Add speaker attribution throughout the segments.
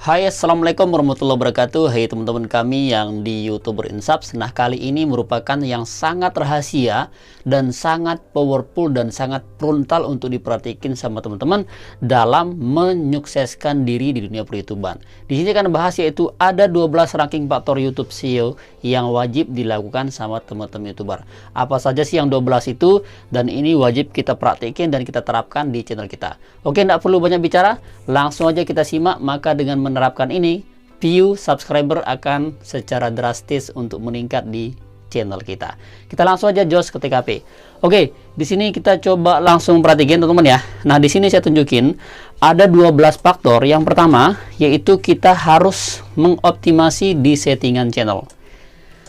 Speaker 1: Hai, assalamualaikum warahmatullahi wabarakatuh. Hai teman-teman kami yang di YouTube Berinsubs. Nah, kali ini merupakan yang sangat rahasia dan sangat powerful dan sangat frontal untuk diperhatikan sama teman-teman dalam menyukseskan diri di dunia per-YouTuban. Di sini akan bahas yaitu ada 12 ranking faktor YouTube SEO yang wajib dilakukan sama teman-teman YouTuber. Apa saja sih yang 12 itu, dan ini wajib kita praktikin dan kita terapkan di channel kita. Oke, tidak perlu banyak bicara, langsung aja kita simak. Maka dengan menerapkan ini, view subscriber akan secara drastis untuk meningkat di channel kita. Kita langsung aja jos ke TKP. Oke, di sini kita coba langsung perhatikan teman-teman ya. Nah, di sini saya tunjukin ada 12 faktor. Yang pertama yaitu kita harus mengoptimasi di settingan channel.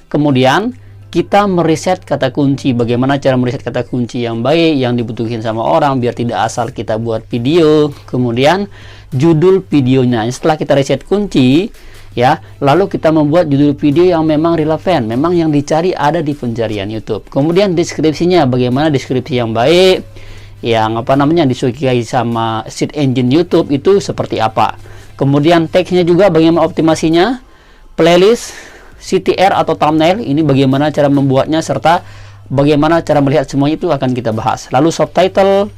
Speaker 1: Kemudian kita meriset kata kunci. Bagaimana cara meriset kata kunci yang baik, yang dibutuhin sama orang, biar tidak asal kita buat video. Kemudian judul videonya, setelah kita riset kunci ya, lalu kita membuat judul video yang memang relevan, memang yang dicari ada di pencarian YouTube. Kemudian deskripsinya, bagaimana deskripsi yang baik, yang disukai sama search engine YouTube itu seperti apa. Kemudian teksnya juga bagaimana optimasinya, playlist, CTR atau thumbnail, ini bagaimana cara membuatnya, serta bagaimana cara melihat semuanya itu akan kita bahas. Lalu subtitle.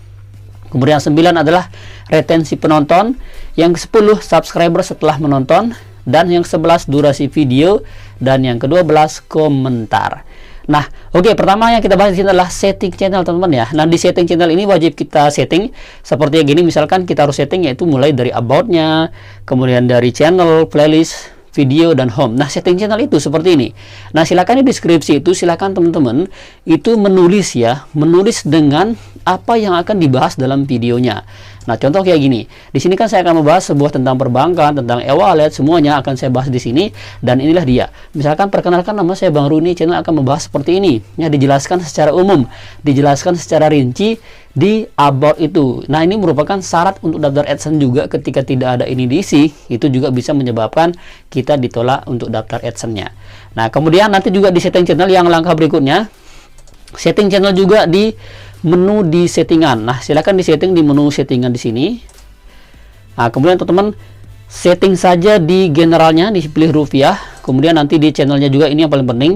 Speaker 1: Kemudian 9 adalah retensi penonton, yang ke-10 subscriber setelah menonton, dan yang ke-11 durasi video, dan yang ke-12 komentar. Nah, oke, pertama yang kita bahas di sini adalah setting channel teman-teman ya. Nah, di setting channel ini wajib kita setting seperti yang gini. Misalkan kita harus setting yaitu mulai dari about-nya, kemudian dari channel, playlist, video, dan home. Nah, setting channel itu seperti ini. Nah, silakan di deskripsi itu, silakan teman-teman itu menulis ya, menulis dengan apa yang akan dibahas dalam videonya. Nah, contoh kayak gini. Di sini kan saya akan membahas sebuah tentang perbankan, tentang e-wallet, semuanya akan saya bahas di sini, dan inilah dia. Misalkan perkenalkan, nama saya Bang Runi, channel akan membahas seperti ini. Ya, dijelaskan secara umum, dijelaskan secara rinci di about itu. Nah, ini merupakan syarat untuk daftar AdSense juga. Ketika tidak ada ini diisi, itu juga bisa menyebabkan kita ditolak untuk daftar AdSense-nya. Nah, kemudian nanti juga di setting channel yang langkah berikutnya, setting channel juga di menu di settingan. Nah, silakan di setting di menu settingan di sini. Nah, kemudian teman-teman setting saja di generalnya, dipilih rupiah. Kemudian nanti di channelnya juga, ini yang paling penting.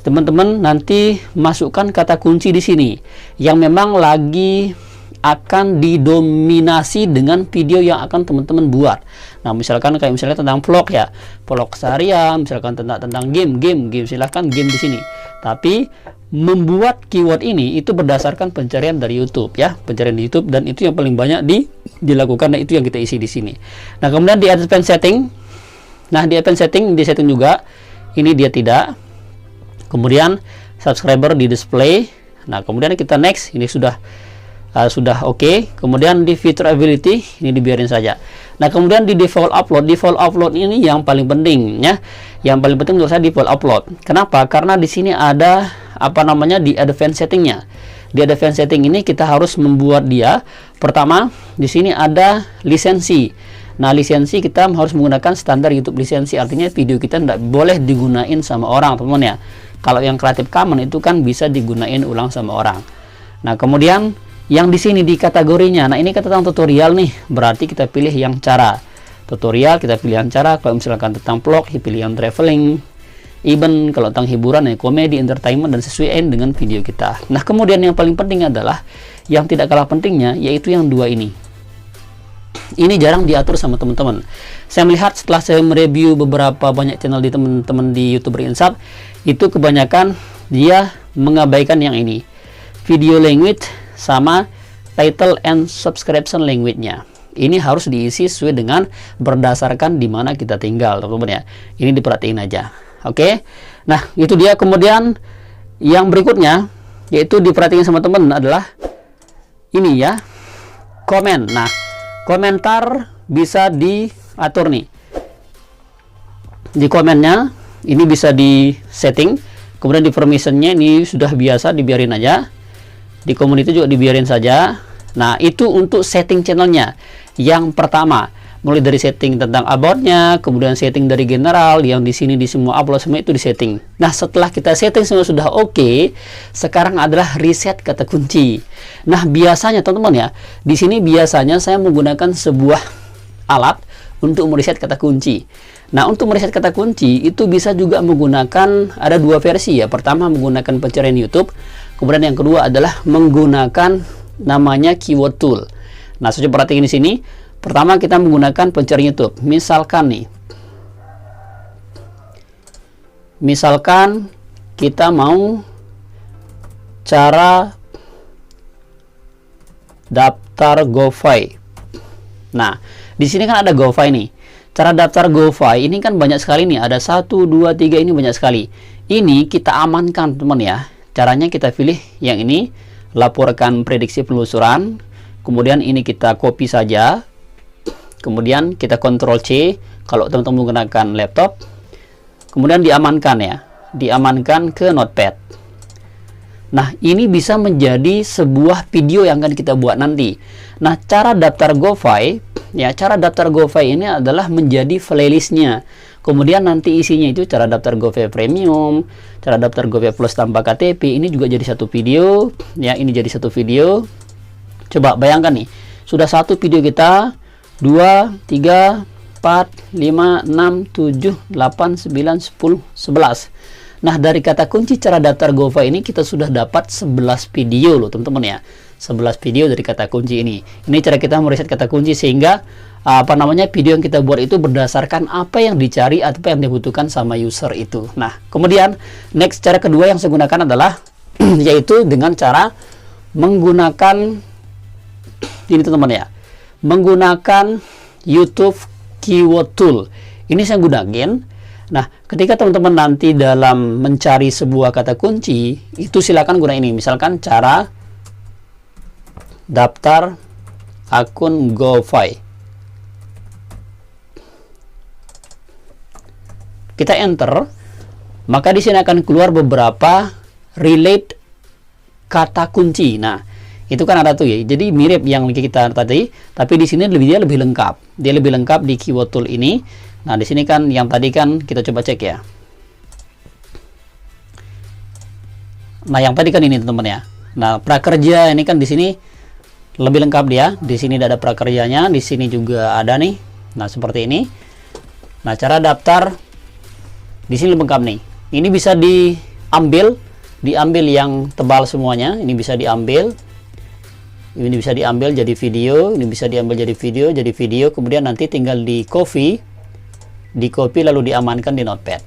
Speaker 1: Teman-teman nanti masukkan kata kunci di sini yang memang lagi akan didominasi dengan video yang akan teman-teman buat. Nah, misalkan kayak misalnya tentang vlog ya, vlog seharian, misalkan tentang game, silahkan game di sini. Tapi membuat keyword ini itu berdasarkan pencarian dari YouTube ya, pencarian di YouTube, dan itu yang paling banyak dilakukan, dan itu yang kita isi di sini. Nah, kemudian di advanced setting. Nah, di advanced setting di setting juga ini dia tidak. Kemudian subscriber di display. Nah, kemudian kita next, ini sudah oke. Kemudian di feature ability ini dibiarin saja. Nah, kemudian di default upload ini yang paling penting ya. Yang paling penting menurut saya default upload. Kenapa? Karena di sini ada di advanced settingnya. Di advanced setting ini kita harus membuat dia. Pertama, di sini ada lisensi. Nah, lisensi kita harus menggunakan standar YouTube lisensi. Artinya video kita tidak boleh digunain sama orang, teman-teman ya. Kalau yang Creative Commons itu kan bisa digunain ulang sama orang. Nah, kemudian yang di sini di kategorinya. Nah, ini tentang tutorial nih. Berarti kita pilih yang cara. Tutorial kita pilih yang cara. Kalau misalkan tentang vlog, pilih yang traveling. Event, kalau tentang hiburan ya komedi, entertainment, dan sesuaiin dengan video kita. Nah, kemudian yang paling penting adalah yang tidak kalah pentingnya, yaitu yang dua ini. Ini jarang diatur sama teman-teman. Saya melihat setelah saya mereview beberapa banyak channel di teman-teman di YouTube Berinsubs, itu kebanyakan dia mengabaikan yang ini. Video language sama title and subscription language-nya. Ini harus diisi sesuai dengan berdasarkan di mana kita tinggal, teman-teman ya. Ini diperhatiin aja. Oke. Nah, itu dia. Kemudian yang berikutnya yaitu diperhatikan sama teman adalah ini ya, komen. Nah, komentar bisa diatur nih. Di komennya ini bisa di setting. Kemudian di permissionnya ini sudah biasa, dibiarin aja. Di community juga dibiarin saja. Nah, itu untuk setting channelnya. Yang pertama, mulai dari setting tentang about-nya, kemudian setting dari general, yang di sini di semua upload semua itu di setting. Nah, setelah kita setting semua sudah oke, sekarang adalah reset kata kunci. Nah, biasanya teman-teman ya, di sini biasanya saya menggunakan sebuah alat untuk mereset kata kunci. Nah, untuk mereset kata kunci itu bisa juga menggunakan, ada dua versi ya. Pertama menggunakan pencarian YouTube, kemudian yang kedua adalah menggunakan namanya keyword tool. Nah, saya coba perhatikan di sini. Pertama kita menggunakan pencarian YouTube. Misalkan kita mau cara daftar GoFi. Nah, di sini kan ada GoFi nih. Cara daftar GoFi ini kan banyak sekali nih. Ada 1, 2, 3, ini banyak sekali. Ini kita amankan teman ya. Caranya kita pilih yang ini, laporkan prediksi penelusuran. Kemudian ini kita copy saja. Kemudian kita Ctrl C kalau teman-teman menggunakan laptop. Kemudian diamankan ya. Diamankan ke Notepad. Nah, ini bisa menjadi sebuah video yang akan kita buat nanti. Nah, cara daftar GoFi, ya, cara daftar GoFi ini adalah menjadi playlistnya. Kemudian nanti isinya itu cara daftar GoFi Premium, cara daftar GoFi Plus tanpa KTP. Ini juga jadi satu video, ya, ini jadi satu video. Coba bayangkan nih, sudah satu video kita, 2, 3, 4, 5, 6, 7, 8, 9, 10, 11. Nah, dari kata kunci cara daftar GoFi ini kita sudah dapat 11 video loh teman-teman ya. 11 video dari kata kunci ini. Ini cara kita mereset kata kunci sehingga video yang kita buat itu berdasarkan apa yang dicari atau apa yang dibutuhkan sama user itu. Nah, kemudian next cara kedua yang saya gunakan adalah yaitu dengan cara menggunakan ini teman-teman ya. Menggunakan YouTube Keyword Tool. Ini saya gunakan. Nah, ketika teman-teman nanti dalam mencari sebuah kata kunci, itu silakan guna ini. Misalkan cara daftar akun GoFi. Kita enter, maka di sini akan keluar beberapa relate kata kunci. Nah, itu kan ada tuh ya. Jadi mirip yang kita tadi, tapi di sini dia lebih lengkap. Dia lebih lengkap di keyword tool ini. Nah, di sini kan yang tadi kan kita coba cek ya. Nah, yang tadi kan ini teman-teman ya. Nah, prakerja ini kan di sini lebih lengkap dia. Di sini ada prakerjanya, di sini juga ada nih. Nah, seperti ini. Nah, cara daftar di sini lengkap nih. Ini bisa diambil yang tebal semuanya. Ini bisa diambil. Ini bisa diambil jadi video, ini bisa diambil jadi video, kemudian nanti tinggal di copy lalu diamankan di Notepad.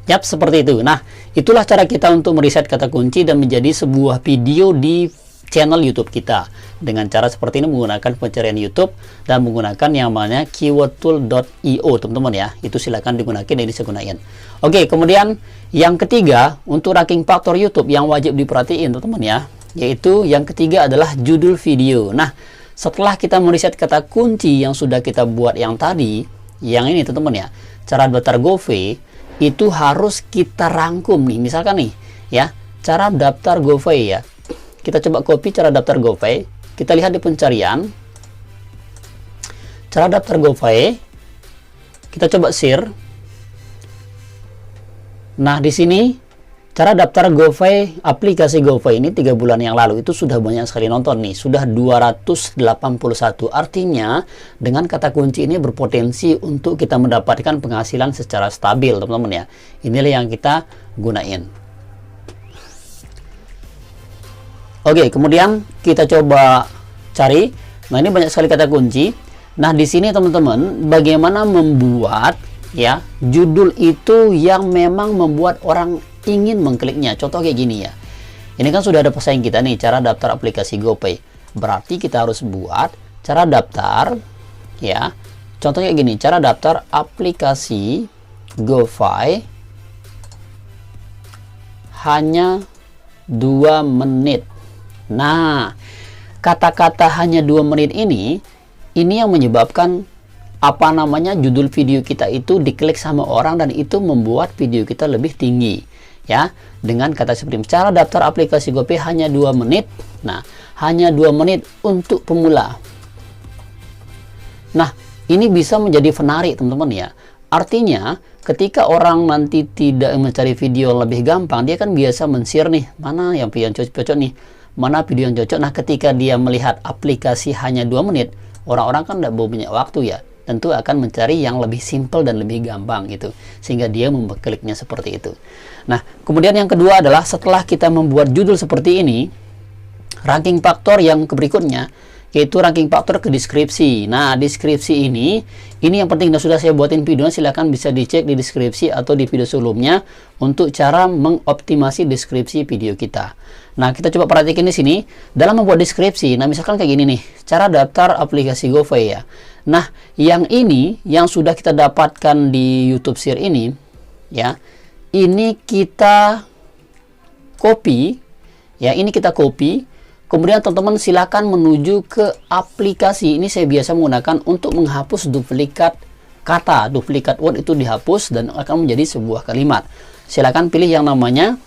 Speaker 1: Yap, seperti itu. Nah, itulah cara kita untuk mereset kata kunci dan menjadi sebuah video di channel YouTube kita dengan cara seperti ini, menggunakan pencarian YouTube dan menggunakan yang namanya keywordtool.io teman-teman ya. Itu silakan digunakan, ini saya gunain. Oke, kemudian yang ketiga untuk ranking faktor YouTube yang wajib diperhatiin teman-teman ya, yaitu yang ketiga adalah judul video. Nah, setelah kita mereset kata kunci yang sudah kita buat yang tadi, yang ini teman-teman ya, cara daftar GoFi itu harus kita rangkum nih. Misalkan nih ya, cara daftar GoFi ya. Kita coba copy cara daftar GoFi. Kita lihat di pencarian. Cara daftar GoFi. Kita coba share. Nah, di sini cara daftar GoFi, aplikasi GoFi ini 3 bulan yang lalu itu sudah banyak sekali nonton nih, sudah 281. Artinya dengan kata kunci ini berpotensi untuk kita mendapatkan penghasilan secara stabil teman-teman ya. Inilah yang kita gunain. Oke, kemudian kita coba cari. Nah, ini banyak sekali kata kunci. Nah, di sini teman-teman bagaimana membuat ya judul itu yang memang membuat orang ingin mengkliknya. Contoh kayak gini ya. Ini kan sudah ada pesaing kita nih, cara daftar aplikasi GoPay. Berarti kita harus buat cara daftar ya. Contohnya kayak gini, cara daftar aplikasi GoFi hanya 2 menit. Nah, kata-kata hanya 2 menit ini yang menyebabkan judul video kita itu diklik sama orang dan itu membuat video kita lebih tinggi. Ya, dengan kata seperti cara daftar aplikasi GoPay hanya 2 menit. Nah, hanya 2 menit untuk pemula. Nah, ini bisa menjadi menarik teman-teman ya. Artinya, ketika orang nanti tidak mencari video lebih gampang, dia kan biasa men-share nih, mana yang cocok nih, mana video yang cocok. Nah, ketika dia melihat aplikasi hanya 2 menit, orang-orang kan tidak mau banyak waktu ya, tentu akan mencari yang lebih simple dan lebih gampang gitu, sehingga dia mengkliknya seperti itu. Nah, kemudian yang kedua adalah setelah kita membuat judul seperti ini, ranking faktor yang berikutnya yaitu ranking faktor ke deskripsi. Nah, deskripsi ini yang penting, dan sudah saya buatin videonya, silahkan bisa dicek di deskripsi atau di video sebelumnya untuk cara mengoptimasi deskripsi video kita. Nah, kita coba perhatikan di sini dalam membuat deskripsi. Nah, misalkan kayak gini nih, cara daftar aplikasi GoPay ya. Nah, yang ini yang sudah kita dapatkan di YouTube Share ini ya, ini kita copy ya, ini kita copy. Kemudian teman-teman silakan menuju ke aplikasi. Ini saya biasa menggunakan untuk menghapus duplikat kata, duplikat word itu dihapus dan akan menjadi sebuah kalimat. Silakan pilih yang namanya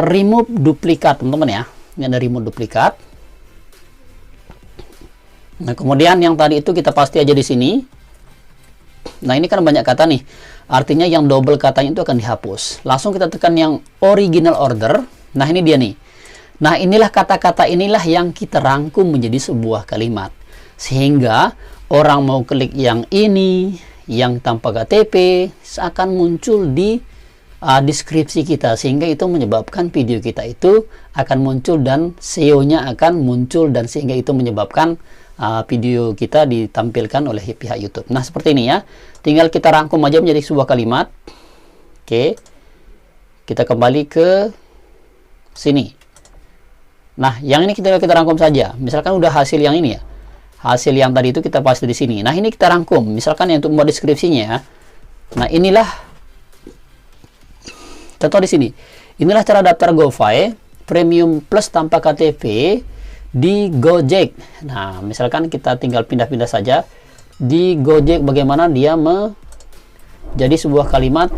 Speaker 1: remove duplikat, teman-teman ya. Ini ada remove duplikat. Nah, kemudian yang tadi itu kita pasti aja di sini. Nah, ini kan banyak kata nih. Artinya yang double katanya itu akan dihapus. Langsung kita tekan yang original order. Nah, ini dia nih. Nah, inilah kata-kata inilah yang kita rangkum menjadi sebuah kalimat. Sehingga orang mau klik yang ini, yang tanpa KTP, akan muncul di deskripsi kita. Sehingga itu menyebabkan video kita itu akan muncul dan SEO-nya akan muncul, dan sehingga itu menyebabkan video kita ditampilkan oleh pihak YouTube. Nah, seperti ini ya. Tinggal kita rangkum aja menjadi sebuah kalimat. Oke. Kita kembali ke sini. Nah, yang ini kita rangkum saja. Misalkan udah hasil yang ini ya. Hasil yang tadi itu kita paste di sini. Nah, ini kita rangkum. Misalkan yang untuk membuat deskripsinya ya. Nah, inilah contoh di sini. Inilah cara daftar GoPay Premium Plus tanpa KTP di Gojek. Nah, misalkan kita tinggal pindah-pindah saja di Gojek, bagaimana dia menjadi sebuah kalimat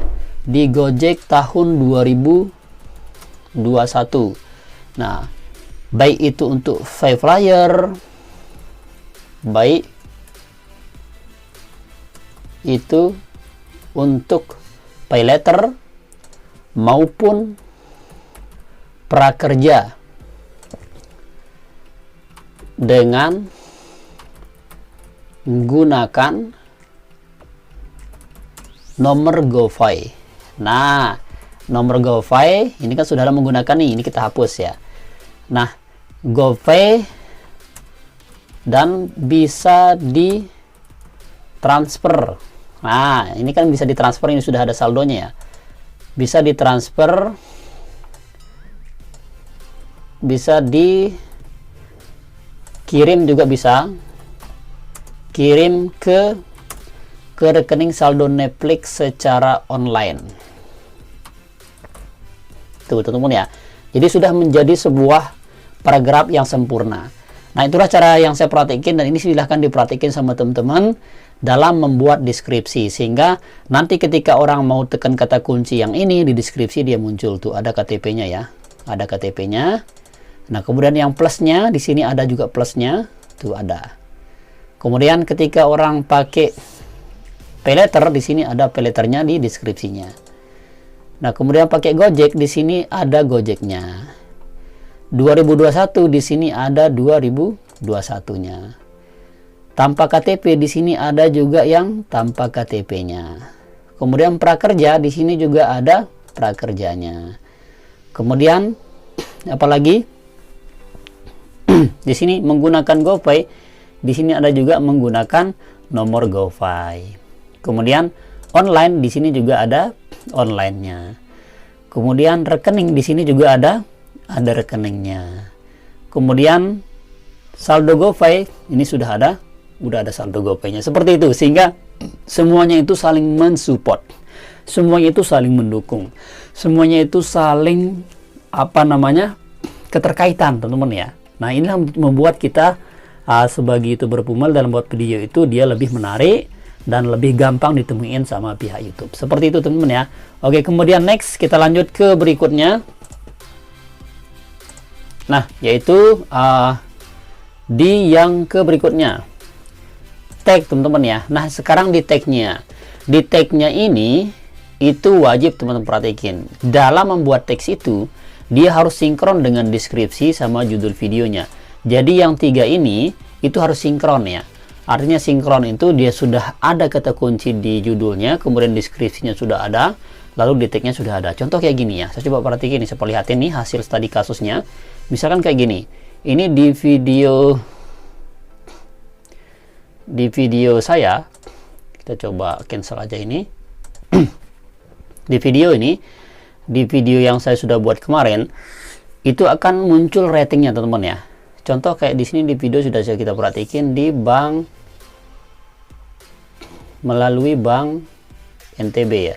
Speaker 1: di Gojek tahun 2021. Nah, baik itu untuk pay flyer, baik itu untuk pay letter maupun prakerja dengan menggunakan nomor GoPay. Nah, nomor GoPay ini kan sudah ada menggunakan nih, ini kita hapus ya. Nah, GoPay dan bisa ditransfer. Nah, ini kan bisa ditransfer, ini sudah ada saldonya ya. Bisa ditransfer, bisa kirim juga, bisa kirim ke rekening saldo Netflix secara online. Tuh teman-teman ya. Jadi sudah menjadi sebuah paragraf yang sempurna. Nah, itulah cara yang saya perhatikan, dan ini silahkan diperhatikan sama teman-teman dalam membuat deskripsi, sehingga nanti ketika orang mau tekan kata kunci yang ini di deskripsi dia muncul tuh, ada KTP-nya ya. Ada KTP-nya. Nah, kemudian yang plusnya di sini ada juga plusnya, tuh ada. Kemudian ketika orang pakai pay letter, di sini ada pay letternya di deskripsinya. Nah, kemudian pakai Gojek, di sini ada Gojeknya. 2021 di sini ada 2021-nya. Tanpa KTP di sini ada juga yang tanpa KTP-nya. Kemudian prakerja di sini juga ada prakerjanya. Kemudian apalagi? Di sini menggunakan GoPay, di sini ada juga menggunakan nomor GoPay. Kemudian online di sini juga ada online-nya. Kemudian rekening di sini juga ada rekeningnya. Kemudian saldo GoPay ini sudah ada saldo GoPay-nya. Seperti itu, sehingga semuanya itu saling mensupport. Semuanya itu saling mendukung. Semuanya itu saling keterkaitan, teman-teman ya. Nah, inilah membuat kita sebagai YouTuber Pumal dalam buat video itu dia lebih menarik dan lebih gampang ditemuin sama pihak YouTube. Seperti itu, teman-teman ya. Oke, kemudian next kita lanjut ke berikutnya. Nah, yaitu di yang ke berikutnya. Tag, teman-teman ya. Nah, sekarang di tagnya. Di tagnya ini itu wajib teman-teman perhatikan. Dalam membuat teks itu dia harus sinkron dengan deskripsi sama judul videonya. Jadi yang 3 ini itu harus sinkron ya. Artinya sinkron itu dia sudah ada kata kunci di judulnya, kemudian deskripsinya sudah ada, lalu di tag-nya sudah ada. Contoh kayak gini ya, saya coba perhatikan nih, saya perlihatin nih hasil studi kasusnya. Misalkan kayak gini, ini di video saya, kita coba cancel aja ini. Di video yang saya sudah buat kemarin, itu akan muncul ratingnya teman-teman ya. Contoh kayak di sini di video sudah kita perhatikan di bank, melalui bank NTB ya.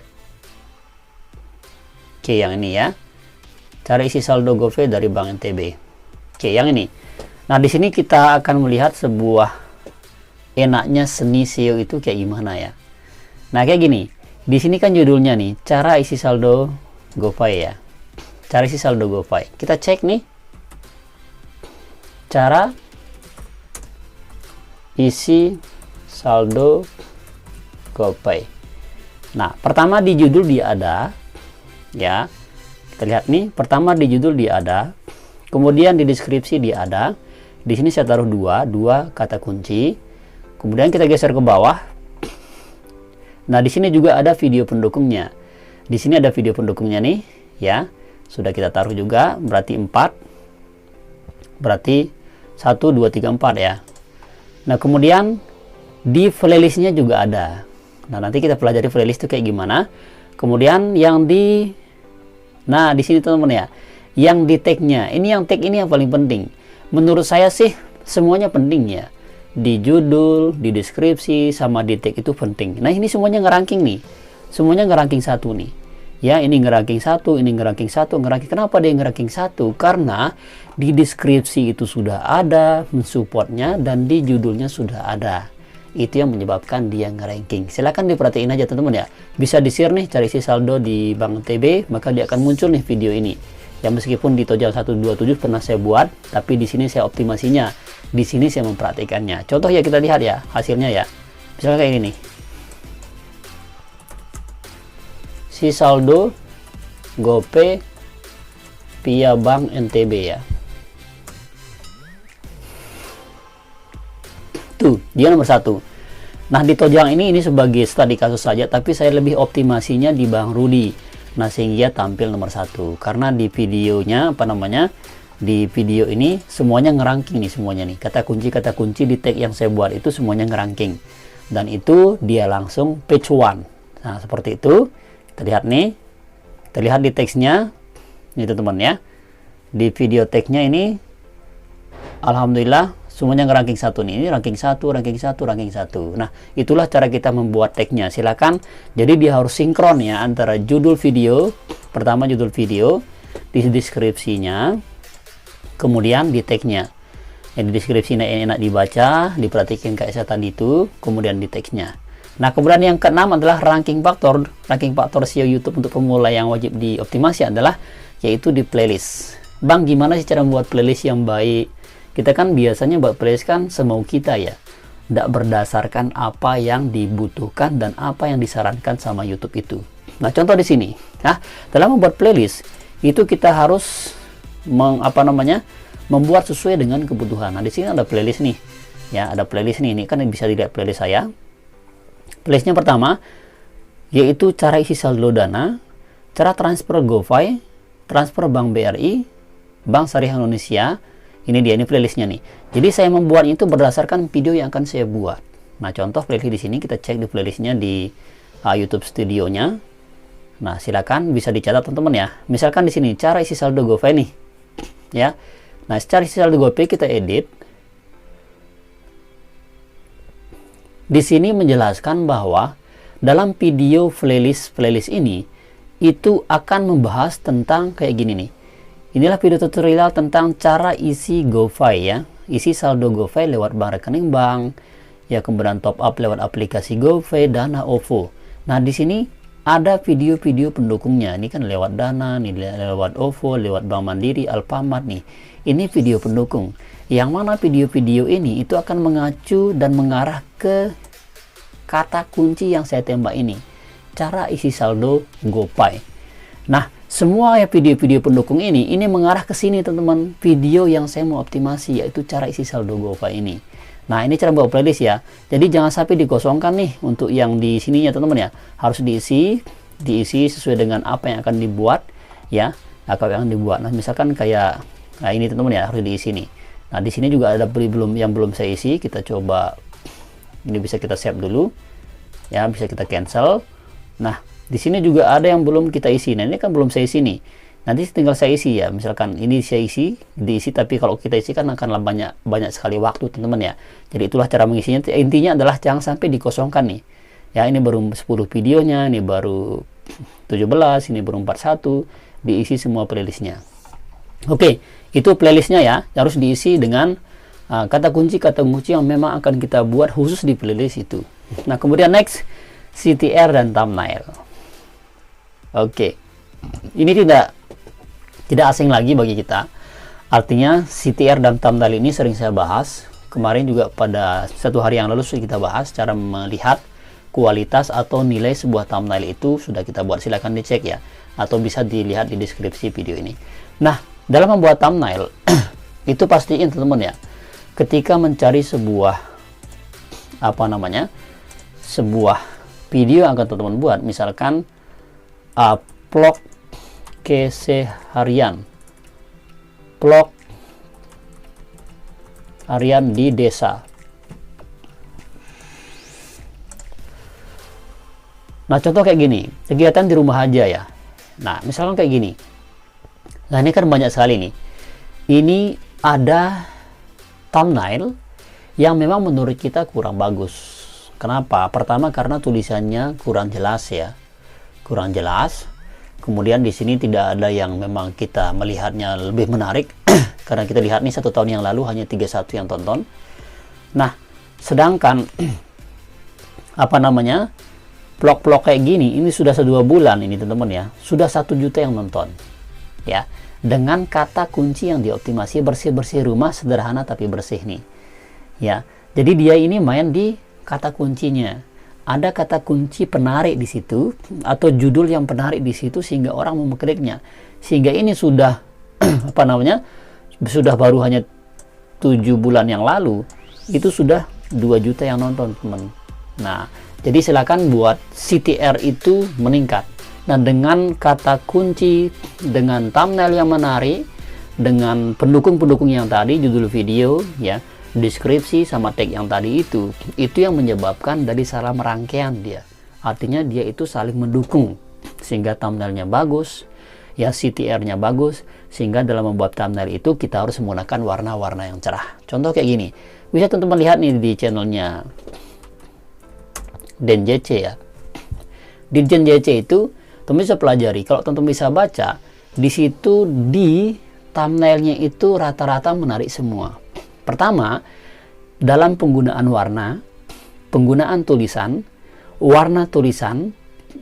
Speaker 1: Oke, yang ini ya. Cari isi saldo GoPay dari bank NTB. Oke, yang ini. Nah, di sini kita akan melihat sebuah enaknya seni SEO itu kayak gimana ya. Nah, kayak gini. Di sini kan judulnya nih, cara isi saldo GoPay ya. Cara isi saldo GoPay. Kita cek nih. Cara isi saldo GoPay. Nah, pertama di judul dia ada ya. Kita lihat nih, pertama di judul dia ada. Kemudian di deskripsi dia ada. Di sini saya taruh dua kata kunci. Kemudian kita geser ke bawah. Nah, di sini juga ada video pendukungnya. Di sini ada video pendukungnya nih, ya. Sudah kita taruh juga, berarti 4. Berarti 1 2 3 4 ya. Nah, kemudian di playlistnya juga ada. Nah, nanti kita pelajari playlist itu kayak gimana. Kemudian yang di sini teman-teman ya. Yang di tag-nya. Ini yang tag ini yang paling penting. Menurut saya sih semuanya penting ya. Di judul, di deskripsi, sama di tag itu penting. Nah, ini semuanya ngeranking nih. Semuanya ngeranking 1 nih. Ya, ini ngeranking 1, ini ngeranking 1, ngeranking. Kenapa dia ngeranking 1? Karena di deskripsi itu sudah ada mensupportnya dan di judulnya sudah ada. Itu yang menyebabkan dia ngeranking. Silahkan diperhatiin aja teman-teman ya. Bisa di-share nih, cari isi saldo di Bank NTB, maka dia akan muncul nih video ini. Ya, meskipun di Tojang 127 pernah saya buat, tapi di sini saya optimasinya. Di sini saya memperhatikannya. Contoh ya, kita lihat ya hasilnya ya. Misalnya kayak ini nih. Si saldo GoPay via Bank NTB ya. Tuh, dia nomor 1. Nah, di Tojang ini sebagai studi kasus saja, tapi saya lebih optimasinya di Bang Rudi. Nah, sehingga tampil nomor 1. Karena di videonya, di video ini semuanya ngeranking nih semuanya nih. Kata kunci di tag yang saya buat itu semuanya ngeranking. Dan itu dia langsung page 1. Nah, seperti itu. Kita lihat nih. Kita lihat di teksnya. Ini teman-teman ya. Di video tagnya ini alhamdulillah semuanya ngeranking 1 nih. Ini ranking 1, ranking 1, ranking 1. Nah, itulah cara kita membuat tagnya. Silakan. Jadi dia harus sinkron ya antara judul video, pertama judul video, di deskripsinya, kemudian di tagnya. Di deskripsinya enak dibaca, diperhatikan kayak saya tadi itu, kemudian di tagnya. Nah, kemudian yang keenam adalah ranking faktor. Ranking faktor SEO YouTube untuk pemula yang wajib dioptimasi adalah yaitu di playlist. Bang, gimana sih cara membuat playlist yang baik? Kita kan biasanya buat playlist kan semau kita ya. Tidak berdasarkan apa yang dibutuhkan dan apa yang disarankan sama YouTube itu. Nah, contoh di sini. Nah, dalam membuat playlist itu kita harus membuat sesuai dengan kebutuhan. Nah, di sini ada playlist nih. Ya, ada playlist nih. Ini kan bisa dilihat playlist saya. Playlistnya pertama yaitu cara isi saldo dana, cara transfer GoPay, transfer Bank BRI, Bank Syariah Indonesia. Ini dia, ini playlistnya nih. Jadi saya membuatnya itu berdasarkan video yang akan saya buat. Nah, contoh playlist di sini kita cek di playlistnya di YouTube Studionya. Nah, silakan bisa dicatat teman-teman ya. Misalkan di sini cara isi saldo GoPay nih. Ya. Nah, cara isi saldo GoPay kita edit. Di sini menjelaskan bahwa dalam video playlist ini itu akan membahas tentang kayak gini nih. Inilah video tutorial tentang cara isi GoPay ya. Isi saldo GoPay lewat bank rekening bank, ya, kemudian top up lewat aplikasi GoPay, Dana, OVO. Nah, di sini ada video-video pendukungnya. Ini kan lewat Dana, nih lewat OVO, lewat Bank Mandiri, Alfamart nih. Ini video pendukung. Yang mana video-video ini itu akan mengacu dan mengarah ke kata kunci yang saya tembak ini. Cara isi saldo GoPay. Nah, semua ya video-video pendukung ini mengarah ke sini teman-teman. Video yang saya mau optimasi yaitu cara isi saldo GoPay ini. Nah, ini cara buat playlist ya. Jadi jangan sampai dikosongkan nih untuk yang di sininya teman-teman ya. Harus diisi sesuai dengan apa yang akan dibuat ya. Apa yang dibuat. Nah, misalkan kayak ini teman-teman ya, harus diisi nih. Nah, di sini juga ada yang belum saya isi. Kita coba, ini bisa kita save dulu ya, bisa kita cancel. Nah, di sini juga ada yang belum kita isi. Nah, ini kan belum saya isi nih. Nanti tinggal saya isi ya, misalkan ini saya diisi, tapi kalau kita isi kan akan banyak sekali waktu teman-teman ya. Jadi itulah cara mengisinya. Intinya adalah jangan sampai dikosongkan nih ya. Ini baru 10 videonya, ini baru 17, ini baru 41. Diisi semua playlistnya. Oke, itu playlistnya ya, harus diisi dengan kata kunci yang memang akan kita buat khusus di playlist itu. Nah, kemudian next, CTR dan thumbnail. Oke, ini tidak asing lagi bagi kita. Artinya CTR dan thumbnail ini sering saya bahas. Kemarin juga pada 1 hari yang lalu sudah kita bahas cara melihat kualitas atau nilai sebuah thumbnail itu sudah kita buat. Silahkan dicek ya, atau bisa dilihat di deskripsi video ini. Nah, dalam membuat thumbnail itu pastiin teman-teman ya, ketika mencari sebuah sebuah video yang akan teman-teman buat, misalkan vlog keseharian, vlog harian di desa. Nah, contoh kayak gini, kegiatan di rumah aja ya. Nah, misalkan kayak gini. Nah, ini kan banyak sekali nih. Ini ada thumbnail yang memang menurut kita kurang bagus. Kenapa? Pertama, karena tulisannya kurang jelas ya. Kurang jelas. Kemudian di sini tidak ada yang memang kita melihatnya lebih menarik. Karena kita lihat nih 1 tahun yang lalu hanya 31 yang tonton. Nah, sedangkan vlog-vlog kayak gini, ini sudah 2 bulan ini teman-teman ya, sudah 1 juta yang nonton ya, dengan kata kunci yang dioptimasi, bersih-bersih rumah, sederhana tapi bersih nih ya. Jadi dia ini main di kata kuncinya, ada kata kunci penarik di situ atau judul yang penarik di situ sehingga orang mau mengkliknya, sehingga ini sudah sudah baru hanya 7 bulan yang lalu itu sudah 2 juta yang nonton teman. Nah, jadi silakan buat CTR itu meningkat. Nah, dengan kata kunci, dengan thumbnail yang menarik, dengan pendukung-pendukung yang tadi, judul video ya, deskripsi sama tag yang tadi itu yang menyebabkan dari salah merangkaian dia. Artinya dia itu saling mendukung sehingga thumbnailnya bagus, ya CTR-nya bagus, sehingga dalam membuat thumbnail itu kita harus menggunakan warna-warna yang cerah. Contoh kayak gini. Bisa teman-teman lihat nih di channelnya Den JC ya. Di Den JC itu teman bisa pelajari. Kalau teman-teman bisa baca, di situ di thumbnailnya itu rata-rata menarik semua. Pertama, dalam penggunaan warna, penggunaan tulisan, warna tulisan,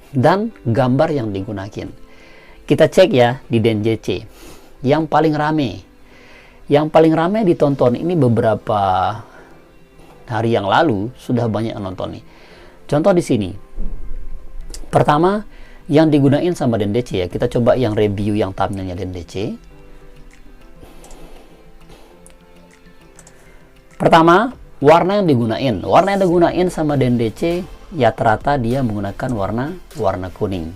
Speaker 1: dan gambar yang digunakan. Kita cek ya di Den JC. Yang paling rame ditonton ini beberapa hari yang lalu sudah banyak yang nonton nih. Contoh di sini. Pertama, yang digunain sama Den DC ya. Kita coba yang review yang thumbnailnya Den DC. Pertama, warna yang digunain. Warna yang digunain sama Den DC ya rata dia menggunakan warna kuning.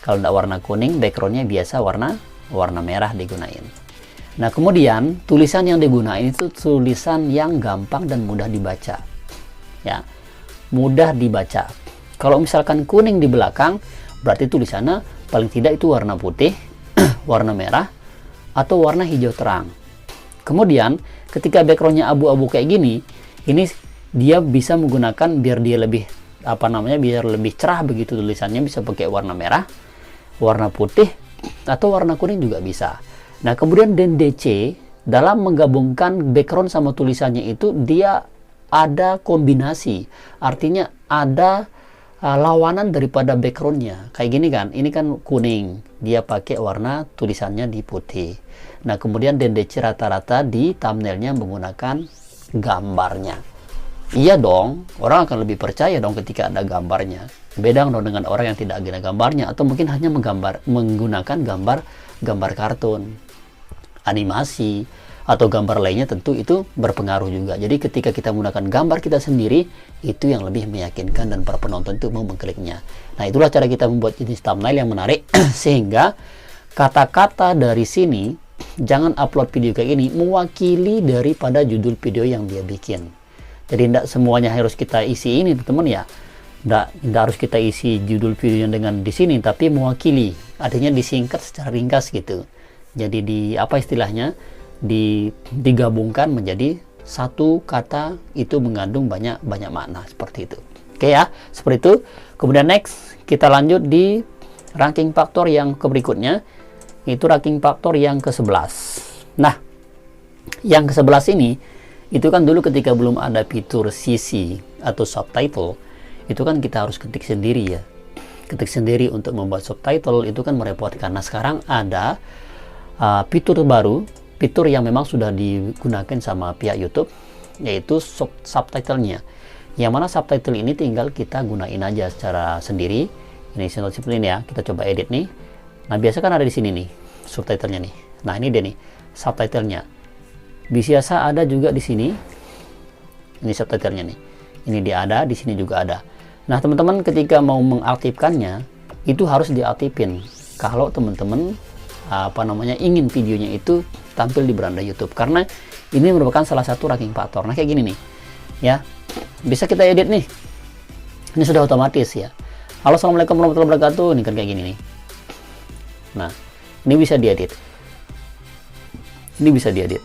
Speaker 1: Kalau tidak warna kuning, backgroundnya biasa warna merah digunain. Nah, kemudian tulisan yang digunain itu tulisan yang gampang dan mudah dibaca. Ya. Mudah dibaca. Kalau misalkan kuning di belakang, berarti tulisannya paling tidak itu warna putih, warna merah, atau warna hijau terang. Kemudian ketika backgroundnya abu-abu kayak gini, ini dia bisa menggunakan biar dia lebih biar lebih cerah begitu tulisannya, bisa pakai warna merah, warna putih, atau warna kuning juga bisa. Nah, kemudian Den DC dalam menggabungkan background sama tulisannya itu dia ada kombinasi, artinya ada lawanan daripada backgroundnya. Kayak gini kan, ini kan kuning, dia pakai warna tulisannya di putih. Nah, kemudian Den DC rata-rata di thumbnailnya menggunakan gambarnya. Iya dong, orang akan lebih percaya dong ketika ada gambarnya. Beda dong dengan orang yang tidak ada gambarnya, atau mungkin hanya menggunakan gambar kartun, animasi, atau gambar lainnya, tentu itu berpengaruh juga. Jadi ketika kita menggunakan gambar kita sendiri, itu yang lebih meyakinkan dan para penonton itu mau mengkliknya. Nah, itulah cara kita membuat jenis thumbnail yang menarik sehingga kata-kata dari sini, jangan upload video kayak ini, mewakili daripada judul video yang dia bikin. Jadi tidak semuanya harus kita isi ini, teman-teman ya. Tidak harus kita isi judul videonya dengan di sini, tapi mewakili, artinya disingkat secara ringkas gitu. Jadi apa istilahnya, digabungkan menjadi satu kata, itu mengandung banyak makna seperti itu. Oke ya, seperti itu. Kemudian next kita lanjut di ranking faktor yang berikutnya, itu ranking faktor yang ke-11. Nah, yang ke-11 ini, itu kan dulu ketika belum ada fitur CC atau subtitle, itu kan kita harus ketik sendiri ya. Ketik sendiri untuk membuat subtitle itu kan merepotkan. Nah, sekarang ada fitur baru, fitur yang memang sudah digunakan sama pihak YouTube, yaitu subtitlenya. Yang mana subtitle ini tinggal kita gunain aja secara sendiri. Ini seperti ini ya, kita coba edit nih. Nah, biasa kan ada di sini nih subtitlenya nih. Nah, ini dia nih subtitlenya. Biasa ada juga di sini. Ini subtitlenya nih. Ini dia ada, di sini juga ada. Nah, teman-teman ketika mau mengaktifkannya, itu harus diaktifin. Kalau teman-teman ingin videonya itu tampil di beranda YouTube, karena ini merupakan salah satu ranking faktor. Nah, kayak gini nih. Ya. Bisa kita edit nih. Ini sudah otomatis ya. Halo, assalamualaikum warahmatullahi wabarakatuh. Ini kan kayak gini nih. Nah, ini bisa diedit. Ini bisa diedit.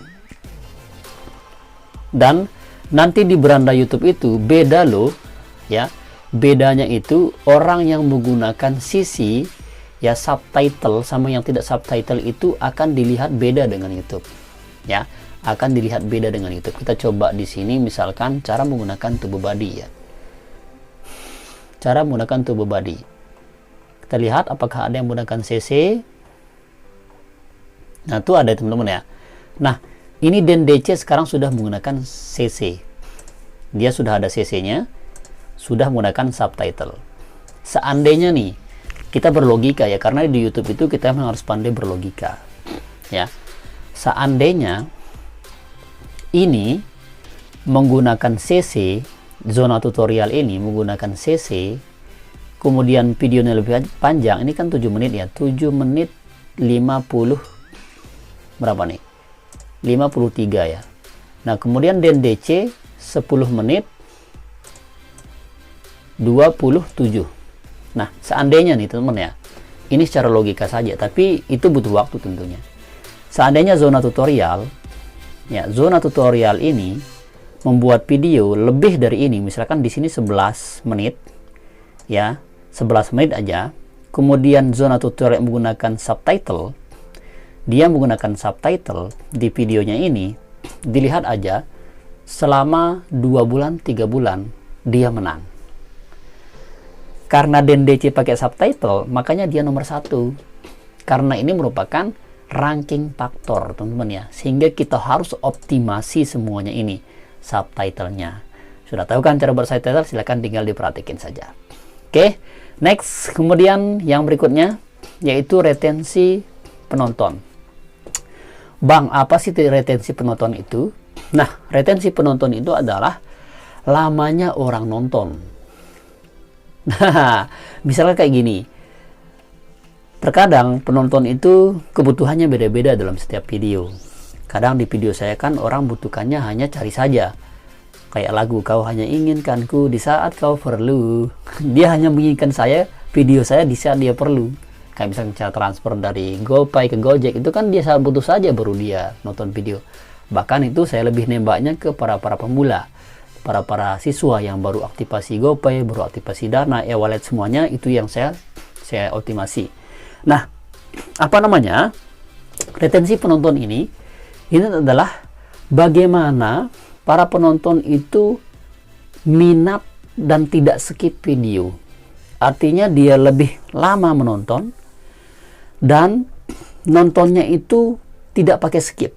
Speaker 1: Dan nanti di beranda YouTube itu beda loh, ya. Bedanya itu orang yang menggunakan CC ya, subtitle, sama yang tidak subtitle itu akan dilihat beda dengan YouTube. Ya, akan dilihat beda dengan YouTube. Kita coba di sini misalkan cara menggunakan tubuh body ya. Cara menggunakan tubuh body. Kita lihat apakah ada yang menggunakan CC. Nah, itu ada teman-teman ya. Nah, ini Den DC sekarang sudah menggunakan CC. Dia sudah ada CC-nya, sudah menggunakan subtitle. Seandainya nih, kita berlogika ya, karena di YouTube itu kita memang harus pandai berlogika. Ya. Seandainya ini menggunakan CC, zona tutorial ini menggunakan CC, kemudian videonya lebih panjang, ini kan 7 menit ya, 7 menit 50 berapa nih? 53 ya. Nah, kemudian Den DC 10 menit 27. Nah, seandainya nih teman-teman ya, ini secara logika saja, tapi itu butuh waktu tentunya. Seandainya zona tutorial, ya, zona tutorial ini membuat video lebih dari ini, misalkan di sini 11 menit, ya, 11 menit aja. Kemudian zona tutorial menggunakan subtitle, dia menggunakan subtitle di videonya ini, dilihat aja selama 2 bulan, 3 bulan, dia menang. Karena Den DC pakai subtitle, makanya dia nomor 1. Karena ini merupakan ranking faktor, teman-teman ya. Sehingga kita harus optimasi semuanya ini, subtitlenya. Sudah tahu kan cara buat subtitle? Silahkan tinggal diperhatikan saja. Oke, next. Kemudian yang berikutnya, yaitu retensi penonton. Bang, apa sih retensi penonton itu? Nah, retensi penonton itu adalah lamanya orang nonton. Nah, misalnya kayak gini. Terkadang penonton itu kebutuhannya beda-beda dalam setiap video. Kadang di video saya kan orang butuhkannya hanya cari saja. Kayak lagu Kau Hanya Inginkanku di Saat Kau Perlu. Dia hanya menginginkan video saya di saat dia perlu. Kayak misalnya cara transfer dari GoPay ke Gojek, itu kan dia saat butuh saja baru dia nonton video. Bahkan itu saya lebih nembaknya ke para pemula, para siswa yang baru aktivasi GoPay, baru aktivasi Dana, e-wallet, semuanya itu yang saya optimasi. Nah, apa namanya? Retensi penonton ini adalah bagaimana para penonton itu minat dan tidak skip video. Artinya dia lebih lama menonton dan nontonnya itu tidak pakai skip.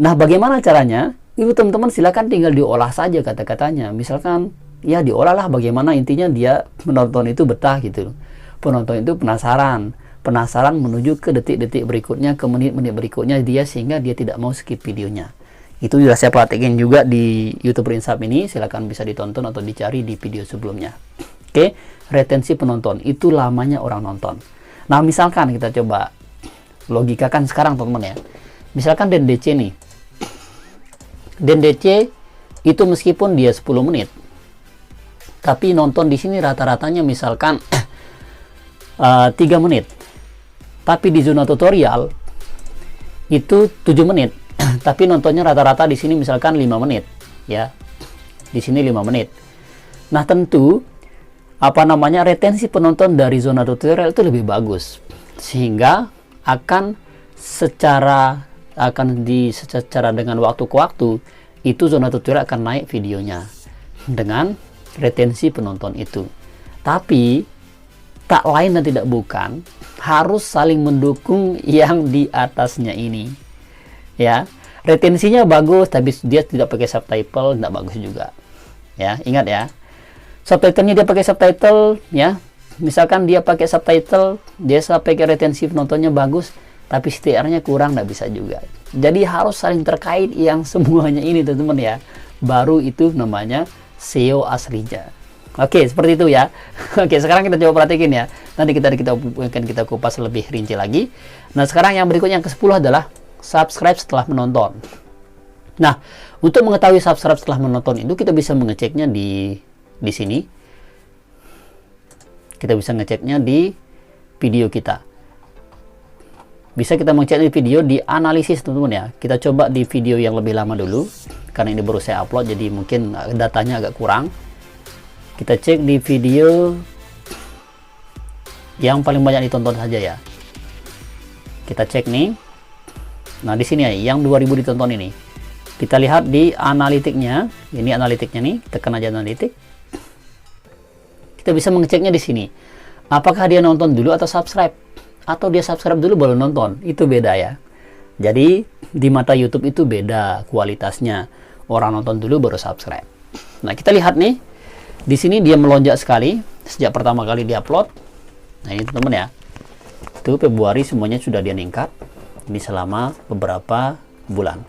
Speaker 1: Nah, bagaimana caranya? Itu teman-teman silakan tinggal diolah saja kata-katanya. Misalkan ya diolahlah bagaimana intinya dia menonton itu betah gitu. Penonton itu penasaran. penasaran menuju ke detik-detik berikutnya, ke menit-menit berikutnya dia, sehingga dia tidak mau skip videonya. Itu sudah saya praktekin juga di YouTube Insaf ini, silahkan bisa ditonton atau dicari di video sebelumnya. Oke, retensi penonton, itu lamanya orang nonton. Nah, misalkan kita coba logikakan sekarang teman-teman ya. Misalkan DNDC nih. DNDC itu meskipun dia 10 menit, tapi nonton di sini rata-ratanya misalkan 3 menit. Tapi di zona tutorial itu 7 menit. Tapi nontonnya rata-rata di sini misalkan 5 menit, ya. Di sini 5 menit. Nah, tentu retensi penonton dari zona tutorial itu lebih bagus. Sehingga secara dengan waktu ke waktu itu zona tutorial akan naik videonya dengan retensi penonton itu. Tapi tak lain dan tidak bukan, harus saling mendukung yang di atasnya ini. Ya, retensinya bagus tapi dia tidak pakai subtitle, tidak bagus juga. Ya, ingat ya. Subtitlenya dia pakai subtitle, ya. Misalkan dia pakai subtitle, dia pakai retensi penontonnya bagus, tapi STR-nya kurang, tidak bisa juga. Jadi harus saling terkait yang semuanya ini teman-teman ya. Baru itu namanya SEO aslinya. Oke, seperti itu ya. Oke, sekarang kita coba perhatikan ya. Nanti kita kupas lebih rinci lagi. Nah, sekarang yang berikutnya yang ke-10 adalah subscribe setelah menonton. Nah, untuk mengetahui subscribe setelah menonton itu kita bisa mengeceknya di sini. Kita bisa ngeceknya di video kita. Bisa kita mengecek di video di analisis teman-teman ya. Kita coba di video yang lebih lama dulu karena ini baru saya upload jadi mungkin datanya agak kurang. Kita cek di video yang paling banyak ditonton saja ya. Kita cek nih. Nah, di sini ya, yang 2000 ditonton ini. Kita lihat di analitiknya. Ini analitiknya nih, tekan aja analitik. Kita bisa mengeceknya di sini. Apakah dia nonton dulu atau subscribe? Atau dia subscribe dulu baru nonton? Itu beda ya. Jadi, di mata YouTube itu beda kualitasnya. Orang nonton dulu baru subscribe. Nah, kita lihat nih. Di sini dia melonjak sekali sejak pertama kali diupload. Nah, ini teman-teman ya. Itu Februari semuanya sudah dia meningkat. Ini selama beberapa bulan.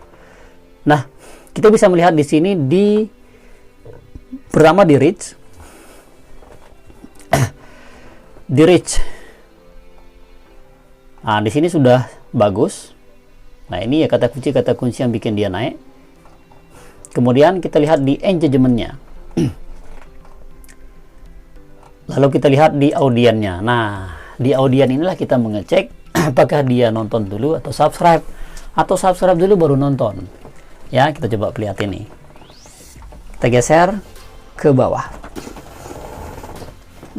Speaker 1: Nah, kita bisa melihat di sini pertama di reach. Di reach. Nah, di sini sudah bagus. Nah, ini ya kata kunci yang bikin dia naik. Kemudian kita lihat di engagement-nya. Lalu kita lihat di audiennya. Nah, di audien inilah kita mengecek apakah dia nonton dulu atau subscribe dulu baru nonton. Ya, kita coba lihat ini. Kita geser ke bawah.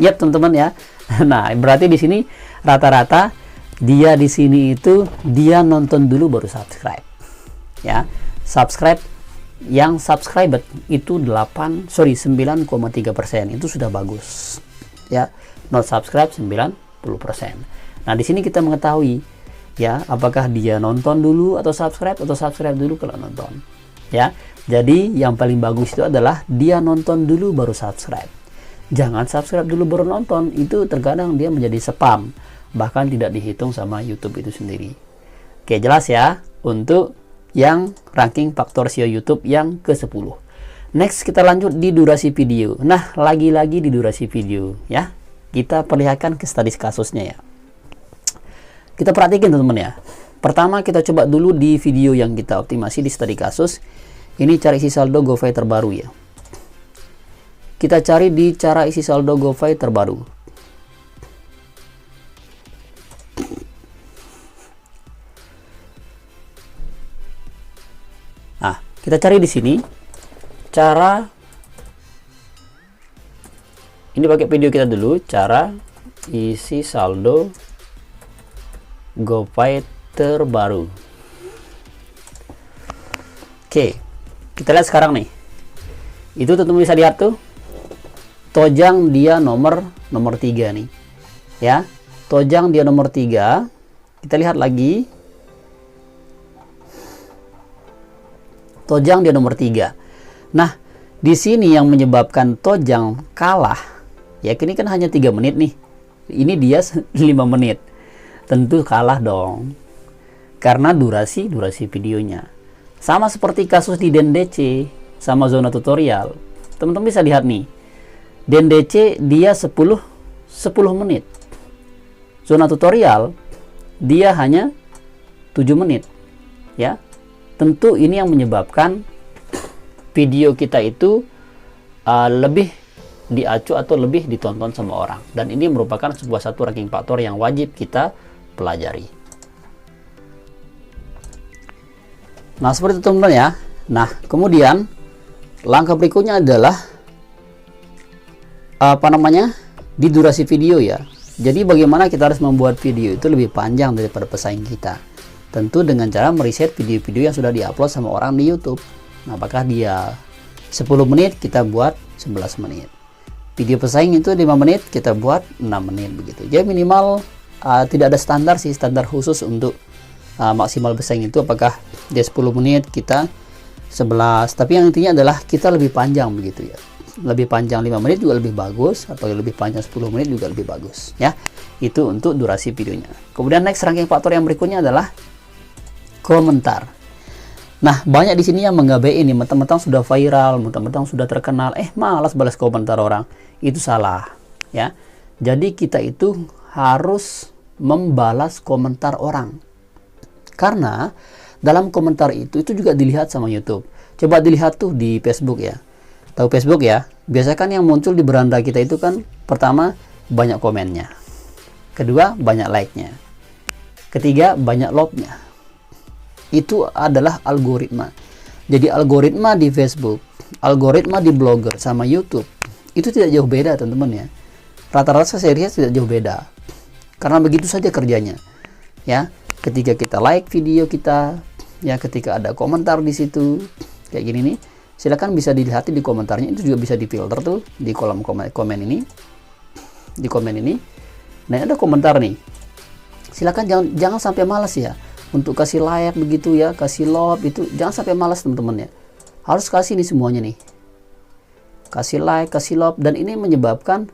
Speaker 1: Yap, teman-teman ya. Nah, berarti di sini rata-rata dia di sini itu dia nonton dulu baru subscribe. Ya, yang subscriber itu 9,3%. Itu sudah bagus. Ya, not subscribe 90%. Nah, di sini kita mengetahui ya apakah dia nonton dulu atau subscribe dulu kalau nonton. Ya. Jadi yang paling bagus itu adalah dia nonton dulu baru subscribe. Jangan subscribe dulu baru nonton, itu terkadang dia menjadi spam, bahkan tidak dihitung sama YouTube itu sendiri. Oke, jelas ya untuk yang ranking faktor SEO YouTube yang ke-10. Next, kita lanjut di durasi video. Nah, lagi-lagi di durasi video ya. Kita perlihatkan ke statis kasusnya ya. Kita perhatikan teman-teman ya. Pertama kita coba dulu di video yang kita optimasi di studi kasus. Ini cara isi saldo GoFi terbaru ya. Kita cari di cara isi saldo GoFi terbaru. Nah, kita cari di sini cara ini pakai video kita dulu, cara isi saldo GoFi terbaru. Oke, kita lihat sekarang nih. Itu teman-teman bisa lihat tuh. Tojang dia nomor 3 nih. Ya. Tojang dia nomor 3. Kita lihat lagi. Tojang dia nomor 3. Nah, di sini yang menyebabkan Tojang kalah. Ya, ini kan hanya 3 menit nih. Ini dia 5 menit. Tentu kalah dong, karena durasi videonya. Sama seperti kasus di DenDC sama zona tutorial. Teman-teman bisa lihat nih, DenDC dia 10 menit, zona tutorial dia hanya 7 menit ya. Tentu ini yang menyebabkan video kita itu lebih diacu atau lebih ditonton sama orang, dan ini merupakan sebuah satu ranking faktor yang wajib kita pelajari. Nah, seperti itu teman-teman ya. Nah, kemudian langkah berikutnya adalah di durasi video ya. Jadi bagaimana kita harus membuat video itu lebih panjang daripada pesaing kita? Tentu dengan cara meriset video-video yang sudah diupload sama orang di YouTube. Nah, apakah dia 10 menit, kita buat 11 menit. Video pesaing itu 5 menit, kita buat 6 menit begitu. Jadi minimal tidak ada standar sih, standar khusus untuk maksimal pesaing itu apakah dia 10 menit, kita 11. Tapi yang intinya adalah kita lebih panjang begitu ya. Lebih panjang 5 menit juga lebih bagus, atau lebih panjang 10 menit juga lebih bagus ya. Itu untuk durasi videonya. Kemudian next ranking faktor yang berikutnya adalah komentar. Nah, banyak di sini yang menggabai ini, mentang-mentang sudah viral, mentang-mentang sudah terkenal, malas balas komentar orang. Itu salah ya. Jadi kita itu harus membalas komentar orang, karena dalam komentar itu juga dilihat sama YouTube. Coba dilihat tuh di Facebook ya. Tahu Facebook ya? Biasanya kan yang muncul di beranda kita itu kan, pertama banyak komennya, kedua banyak like-nya, ketiga banyak love-nya. Itu adalah algoritma. Jadi algoritma di Facebook, algoritma di Blogger sama YouTube itu tidak jauh beda teman-teman ya. Rata-rata saya lihat tidak jauh beda, karena begitu saja kerjanya ya. Ketika kita like video kita ya, ketika ada komentar di situ kayak gini nih, silakan bisa dilihat di komentarnya. Itu juga bisa difilter tuh di kolom komen ini, di komen ini. Nah, ada komentar nih, silakan jangan sampai malas ya untuk kasih like begitu ya, kasih love itu jangan sampai malas teman-teman ya. Harus kasih nih semuanya nih, kasih like, kasih love, dan ini menyebabkan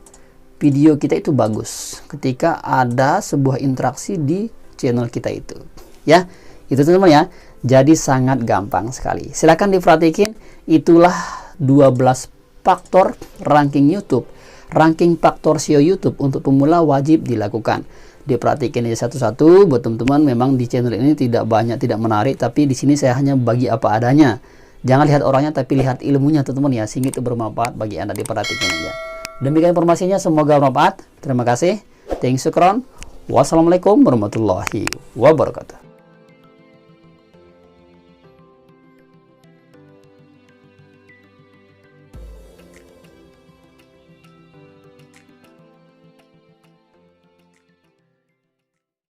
Speaker 1: video kita itu bagus ketika ada sebuah interaksi di channel kita itu ya. Itu teman-teman ya. Jadi sangat gampang sekali. Silahkan diperhatikan, itulah 12 faktor ranking YouTube, ranking faktor SEO YouTube untuk pemula wajib dilakukan. Diperhatikan aja satu-satu buat teman-teman. Memang di channel ini tidak banyak, tidak menarik, tapi di sini saya hanya bagi apa adanya. Jangan lihat orangnya, tapi lihat ilmunya teman-teman ya, sehingga itu bermanfaat bagi Anda. Diperhatikan aja. Demikian informasinya, semoga bermanfaat. Terima kasih. Thanks, syukron. Wassalamualaikum warahmatullahi wabarakatuh.